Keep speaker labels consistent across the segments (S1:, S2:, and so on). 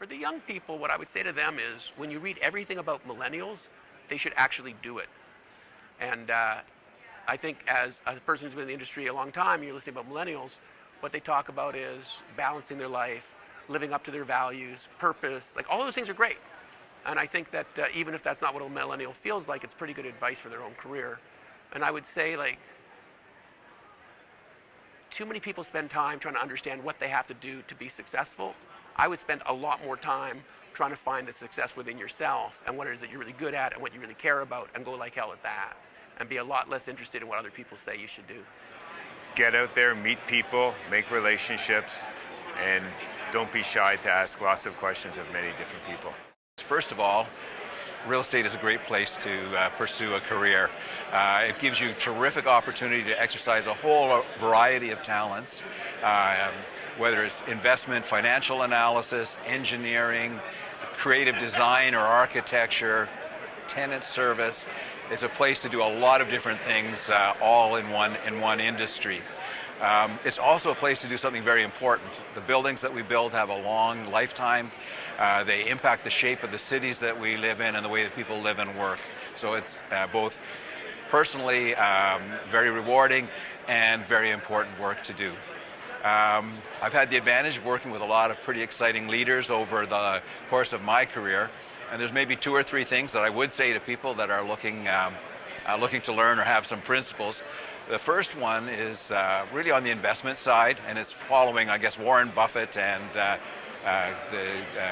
S1: For the young people, what I would say to them is, when you read everything about millennials, they should actually do it. And I think as a person who's been in the industry a long time, you're listening about millennials, what they talk about is balancing their life, living up to their values, purpose, like all those things are great. And I think that even if that's not what a millennial feels like, it's pretty good advice for their own career. And I would say, like, too many people spend time trying to understand what they have to do to be successful. I would spend a lot more time trying to find the success within yourself and what it is that you're really good at and what you really care about, and go like hell at that, and be a lot less interested in what other people say you should do.
S2: Get out there, meet people, make relationships, and don't be shy to ask lots of questions of many different people.
S3: First of all, real estate is a great place to pursue a career. It gives you terrific opportunity to exercise a whole variety of talents, whether it's investment, financial analysis, engineering, creative design or architecture, tenant service. It's a place to do a lot of different things all in one industry. It's also a place to do something very important. The buildings that we build have a long lifetime. They impact the shape of the cities that we live in and the way that people live and work. So it's both personally very rewarding and very important work to do. I've had the advantage of working with a lot of pretty exciting leaders over the course of my career, and there's maybe 2 or 3 things that I would say to people that are looking to learn or have some principles. The first one is really on the investment side, and it's following, I guess, Warren Buffett and the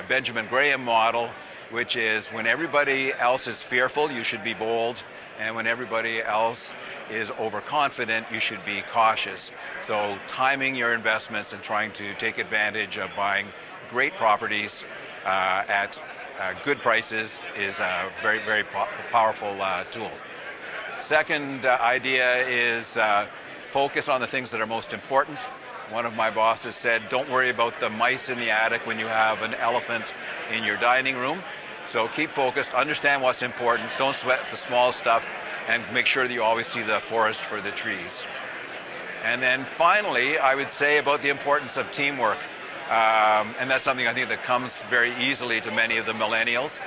S3: Benjamin Graham model, which is when everybody else is fearful, you should be bold, and when everybody else is overconfident, you should be cautious. So timing your investments and trying to take advantage of buying great properties at good prices is a very, very powerful tool. Second idea is focus on the things that are most important. One of my bosses said, don't worry about the mice in the attic when you have an elephant in your dining room. So keep focused, understand what's important, don't sweat the small stuff, and make sure that you always see the forest for the trees. And then finally, I would say about the importance of teamwork. And that's something I think that comes very easily to many of the millennials.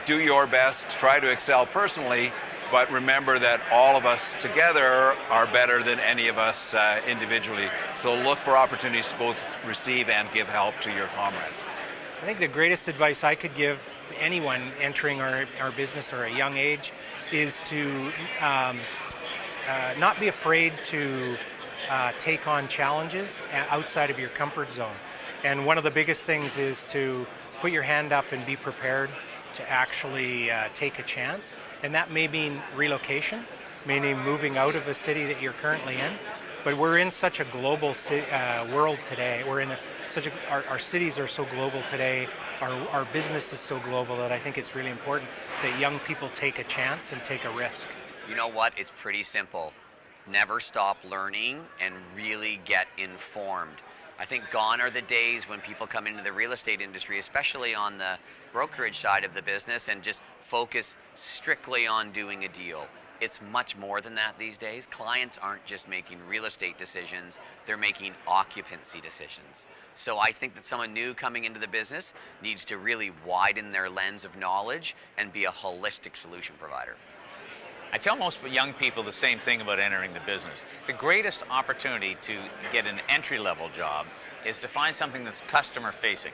S3: Do your best, try to excel personally, but remember that all of us together are better than any of us individually. So look for opportunities to both receive and give help to your comrades.
S4: I think the greatest advice I could give anyone entering our business or a young age is to not be afraid to take on challenges outside of your comfort zone. And one of the biggest things is to put your hand up and be prepared to actually take a chance. And that may mean relocation, meaning moving out of a city that you're currently in. But we're in such a global world today. Our cities are so global today. Our business is so global that I think it's really important that young people take a chance and take a risk.
S5: You know what? It's pretty simple. Never stop learning and really get informed. I think gone are the days when people come into the real estate industry, especially on the brokerage side of the business, and just focus strictly on doing a deal. It's much more than that these days. Clients aren't just making real estate decisions, they're making occupancy decisions. So I think that someone new coming into the business needs to really widen their lens of knowledge and be a holistic solution provider.
S6: I tell most young people the same thing about entering the business. The greatest opportunity to get an entry-level job is to find something that's customer-facing,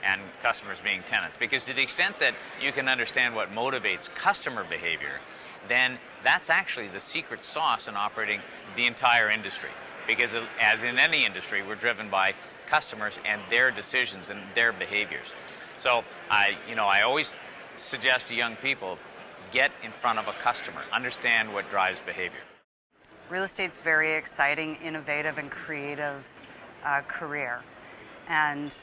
S6: and customers being tenants. Because to the extent that you can understand what motivates customer behavior, then that's actually the secret sauce in operating the entire industry. Because as in any industry, we're driven by customers and their decisions and their behaviors. So I always suggest to young people, get in front of a customer, understand what drives behavior.
S7: Real estate's very exciting, innovative, and creative career. And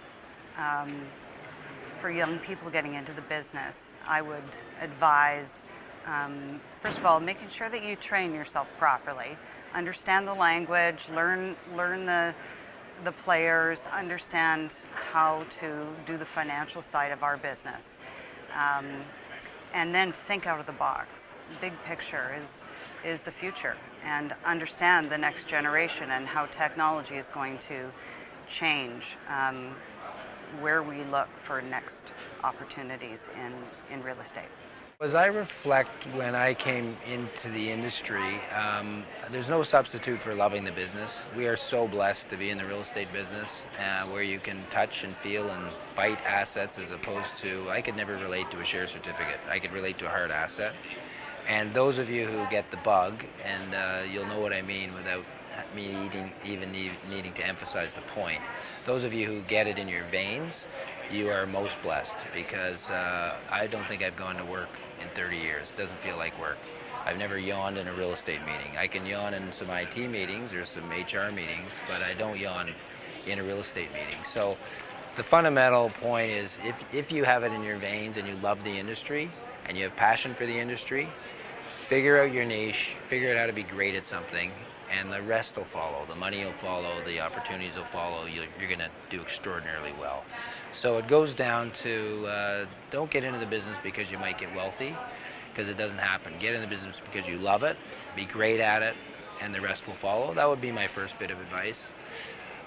S7: for young people getting into the business, I would advise, first of all, making sure that you train yourself properly. Understand the language, learn the players, understand how to do the financial side of our business. And then think out of the box. Big picture is the future, and understand the next generation and how technology is going to change where we look for next opportunities in real estate.
S8: As I reflect when I came into the industry, there's no substitute for loving the business. We are so blessed to be in the real estate business where you can touch and feel and bite assets as opposed to, I could never relate to a share certificate. I could relate to a hard asset. And those of you who get the bug, and you'll know what I mean without me needing to emphasize the point, those of you who get it in your veins, you are most blessed, because I don't think I've gone to work in 30 years. It doesn't feel like work. I've never yawned in a real estate meeting. I can yawn in some IT meetings or some HR meetings, but I don't yawn in a real estate meeting. So the fundamental point is if you have it in your veins and you love the industry and you have passion for the industry, figure out your niche, figure out how to be great at something, and the rest will follow. The money will follow, the opportunities will follow. You're going to do extraordinarily well. So it goes down to don't get into the business because you might get wealthy, because it doesn't happen. Get in the business because you love it, be great at it, and the rest will follow. That would be my first bit of advice.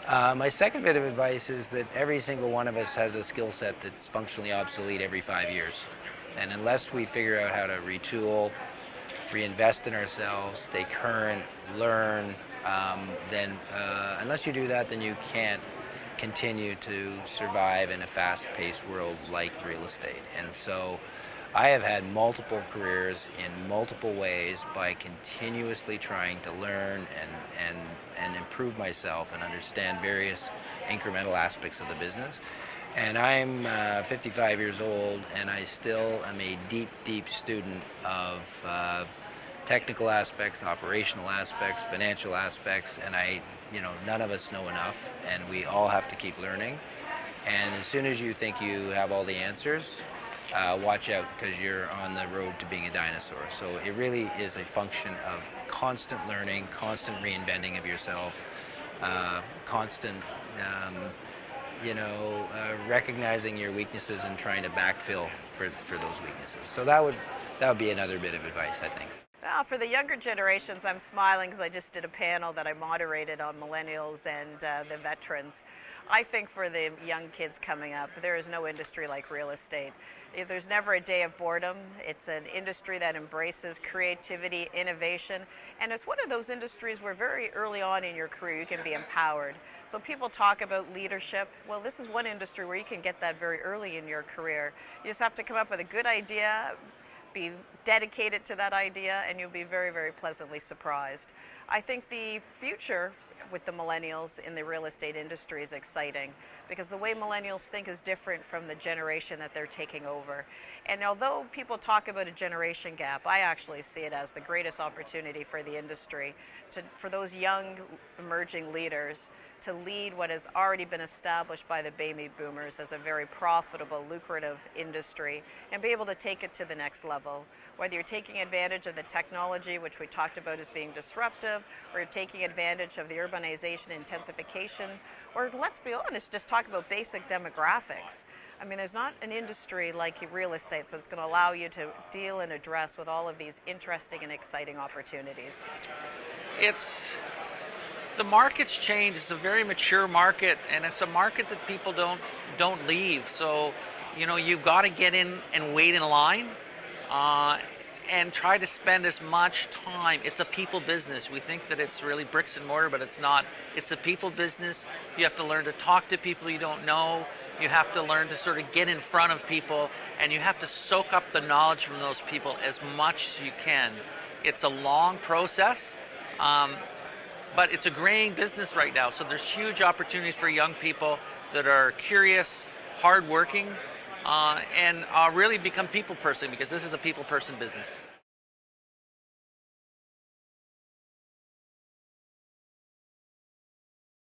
S8: My second bit of advice is that every single one of us has a skill set that's functionally obsolete every 5 years. And unless we figure out how to retool, reinvest in ourselves, stay current, learn, then unless you do that, then you can't continue to survive in a fast-paced world like real estate. And so I have had multiple careers in multiple ways by continuously trying to learn and improve myself and understand various incremental aspects of the business. And I'm 55 years old, and I still am a deep, deep student of technical aspects, operational aspects, financial aspects, and none of us know enough, and we all have to keep learning. And as soon as you think you have all the answers, watch out, because you're on the road to being a dinosaur. So it really is a function of constant learning, constant reinventing of yourself, constant recognizing your weaknesses and trying to backfill for those weaknesses. So that would be another bit of advice, I think.
S9: Well, for the younger generations, I'm smiling because I just did a panel that I moderated on millennials and the veterans. I think for the young kids coming up, there is no industry like real estate. There's never a day of boredom. It's an industry that embraces creativity, innovation, and it's one of those industries where very early on in your career you can be empowered. So people talk about leadership. Well, this is one industry where you can get that very early in your career. You just have to come up with a good idea, be dedicated to that idea, and you'll be very, very pleasantly surprised. I think the future with the millennials in the real estate industry is exciting, because the way millennials think is different from the generation that they're taking over. And although people talk about a generation gap, I actually see it as the greatest opportunity for the industry, for those young emerging leaders to lead what has already been established by the baby boomers as a very profitable, lucrative industry, and be able to take it to the next level. Whether you're taking advantage of the technology, which we talked about as being disruptive, or you're taking advantage of the urbanization, intensification, or let's be honest, just talk about basic demographics. I mean, there's not an industry like real estate that's going to allow you to deal and address with all of these interesting and exciting opportunities.
S10: The market's changed. It's a very mature market, and it's a market that people don't leave. So, you've got to get in and wait in line and try to spend as much time. It's a people business. We think that it's really bricks and mortar, but it's not. It's a people business. You have to learn to talk to people you don't know. You have to learn to sort of get in front of people, and you have to soak up the knowledge from those people as much as you can. It's a long process. But it's a graying business right now, so there's huge opportunities for young people that are curious, hardworking, and really become people person, because this is a people person business.